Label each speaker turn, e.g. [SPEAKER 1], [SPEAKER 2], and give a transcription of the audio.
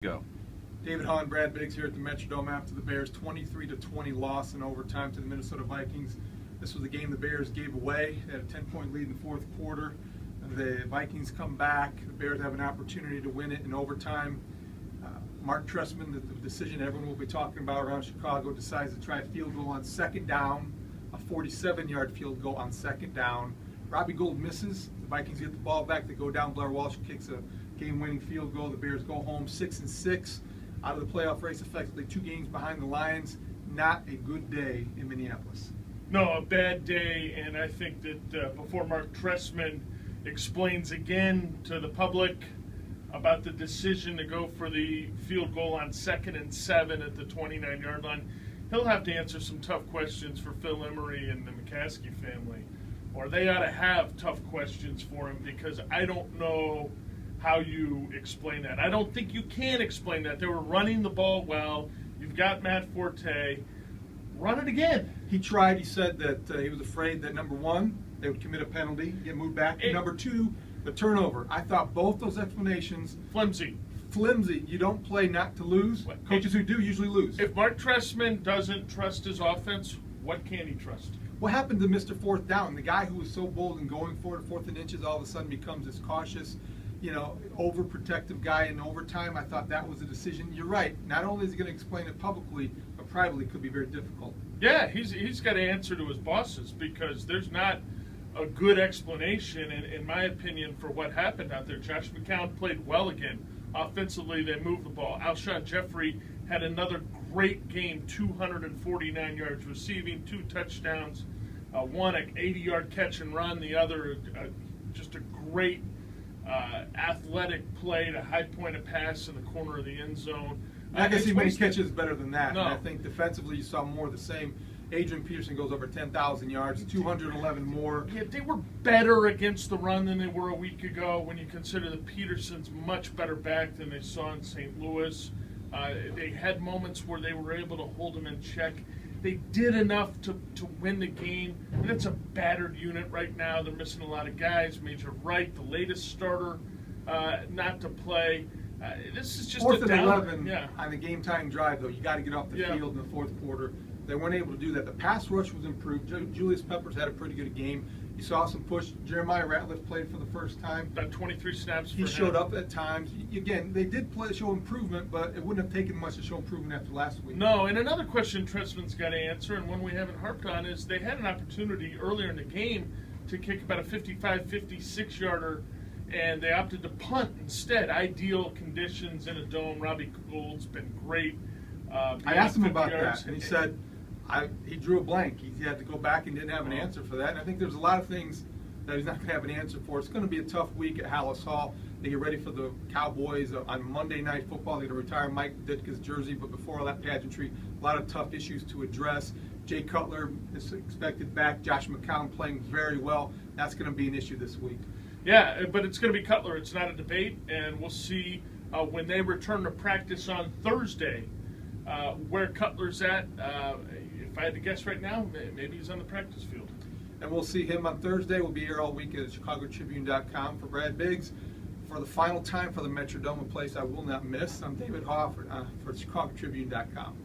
[SPEAKER 1] Go.
[SPEAKER 2] David Haugh and Brad Biggs here at the Metrodome after the Bears' 23-20 loss in overtime to the Minnesota Vikings. This was a game the Bears gave away. They had a 10-point lead in the fourth quarter. The Vikings come back. The Bears have an opportunity to win it in overtime. Mark Trestman, the decision everyone will be talking about around Chicago, decides to try a field goal on second down, a 47-yard field goal on second down. Robbie Gould misses. The Vikings get the ball back. They go down. Blair Walsh kicks a game-winning field goal. The Bears go home 6-6 out of the playoff race, effectively 2 games behind the Lions. Not a good day in Minneapolis.
[SPEAKER 3] No, a bad day, and I think that before Mark Trestman explains again to the public about the decision to go for the field goal on 2nd and 7 at the 29-yard line, he'll have to answer some tough questions for Phil Emery and the McCaskey family. Or they ought to have tough questions for him, because I don't know how you explain that. I don't think you can explain that. They were running the ball well. You've got Matt Forte. Run it again.
[SPEAKER 2] He tried. He said that he was afraid that, number one, they would commit a penalty, get moved back. And number two, the turnover. I thought both those explanations.
[SPEAKER 3] Flimsy.
[SPEAKER 2] You don't play not to lose. Coaches who do usually lose.
[SPEAKER 3] If Mark Trestman doesn't trust his offense, what can he trust?
[SPEAKER 2] What happened to Mr. Fourth Down? The guy who was so bold in going for it, 4th and inches, all of a sudden becomes this cautious, overprotective guy in overtime. I thought that was a decision. You're right. Not only is he going to explain it publicly, but privately could be very difficult.
[SPEAKER 3] Yeah, he's got to answer to his bosses, because there's not a good explanation, in my opinion, for what happened out there. Josh McCown played well again. Offensively, they moved the ball. Alshon Jeffrey had another great game, 249 yards receiving, 2 touchdowns, one an 80-yard catch and run, the other just a great athletic play to high point a pass in the corner of the end zone.
[SPEAKER 2] I can see many catches better than that.
[SPEAKER 3] No.
[SPEAKER 2] And I think defensively you saw more of the same. Adrian Peterson goes over 10,000 yards, 211 more.
[SPEAKER 3] Yeah, they were better against the run than they were a week ago, when you consider that Peterson's much better back than they saw in St. Louis. They had moments where they were able to hold him in check. They did enough to win the game, and it's a battered unit right now. They're missing a lot of guys. Major Wright, the latest starter, not to play. This is just
[SPEAKER 2] 4th
[SPEAKER 3] a
[SPEAKER 2] and
[SPEAKER 3] down.
[SPEAKER 2] 11
[SPEAKER 3] Yeah.
[SPEAKER 2] on the game-time drive, though. You got to get off the field in the fourth quarter. They weren't able to do that. The pass rush was improved. Julius Peppers had a pretty good game. You saw some push. Jeremiah Ratliff played for the first time.
[SPEAKER 3] About 23 snaps.
[SPEAKER 2] He showed up at times. Again, they did show improvement, but it wouldn't have taken much to show improvement after last week.
[SPEAKER 3] No, and another question Trestman's got to answer, and one we haven't harped on, is they had an opportunity earlier in the game to kick about a 55, 56-yarder, and they opted to punt instead. Ideal conditions in a dome. Robbie Gould's been great.
[SPEAKER 2] I asked him about that, and he said he drew a blank. He had to go back and didn't have an answer for that. And I think there's a lot of things that he's not going to have an answer for. It's going to be a tough week at Haugh. They get ready for the Cowboys on Monday Night Football. They're going to retire Mike Ditka's jersey, but before all that pageantry, a lot of tough issues to address. Jay Cutler is expected back. Josh McCown playing very well. That's going to be an issue this week.
[SPEAKER 3] Yeah, but it's going to be Cutler. It's not a debate, and we'll see when they return to practice on Thursday where Cutler's at. If I had to guess right now, maybe he's on the practice field.
[SPEAKER 2] And we'll see him on Thursday. We'll be here all week at ChicagoTribune.com. For Brad Biggs, for the final time for the Metrodome, a place I will not miss. I'm David Haugh for ChicagoTribune.com.